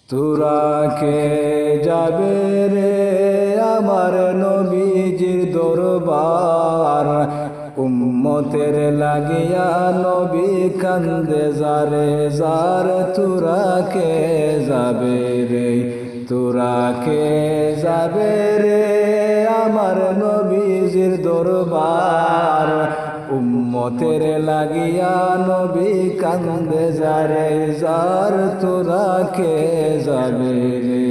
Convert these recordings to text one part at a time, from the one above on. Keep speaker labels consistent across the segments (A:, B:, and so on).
A: তোরা কে যাবে রে আমার নবীজির দরবার, উম্মতের লাগিয়া নবী কান্দে যারে যার। তোরা কে যাবে রে, তোরা কে যাবে রে আমার নবীজির দরবার, উম্মতের লাগিয়া নবী কান্দে যারে যার। তোরা কে যাবে রে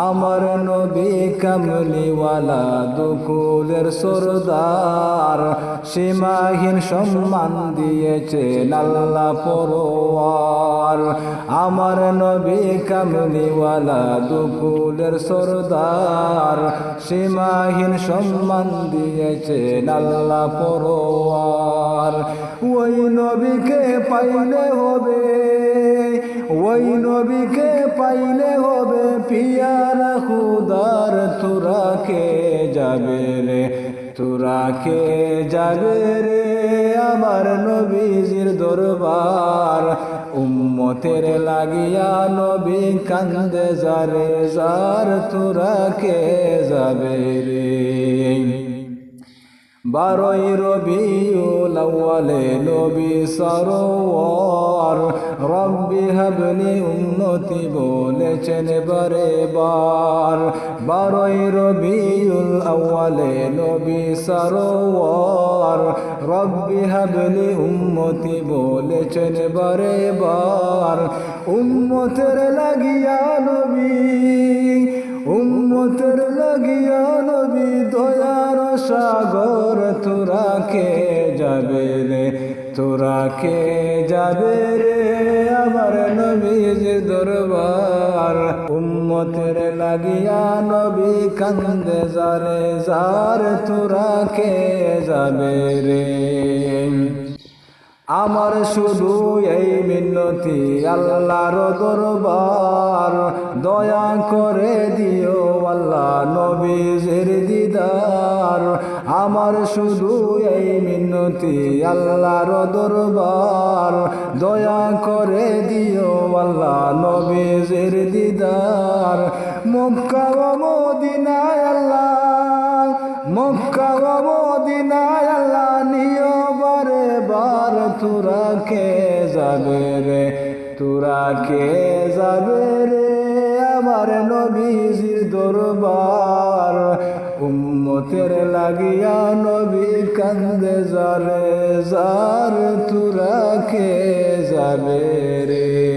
A: আমার নবী কামলিওয়ালা দুকুলের সরদার, সীমাহীন সম্মান দিয়েছেন আল্লাহ পরওয়ার। আমার নবী কামলিওয়ালা দুকুলের সরদার, সীমাহীন সম্মান দিয়েছেন আল্লাহ পরওয়ার। ওই নবীকে পাইলে হবে, ওই নবীকে পাইলে হবে পিয়ারা খুদার। তোরা কে যাবে রে, তোরা কে যাবে রে আমার নবীজির দরবার, উম্মতের লাগিয়া নবী কান্দে যারে যার। তোরা কে যাবে রে 12ই রবিউল আউয়ালে নবী সরোয়ার, রব্বি হাবলি উম্মতি বলেছেন বারে বার। 12ই রবিউল আউয়ালে নবী সরোয়ার, রব্বি হাবলি উম্মতি বলেছেন বারে বার। উম্মতের লাগিয়া নবী, উম্মতের লাগিয়া নবী দয়ার সাগর। তোরা কে যাবে রে, তোরা কে যাবে রে আমার নবীজির দরবার, উম্মতের লাগিয়া নবী কান্দে যারে যার। তোরা কে যাবে রে আমার শুধু এই মিনতি আল্লাহর দরবার, দয়া করে দিও আল্লাহ নবীজির দিদার। আমার শুধু এই মিনতি আল্লাহর দরবার, দয়া করে দিও আল্লাহ নবীজির দিদার। মক্কা ও মদিনায় আল্লাহ, মক্কা ও মদিনায় আল্লাহ নিও বারে বার। তোরা কে যাবে রে, তোরা কে যাবে রে আমার নবীজির দরবার, উম্মতের লাগিয়া নবী কান্দে যারে যার। তোরা কে যাবে রে।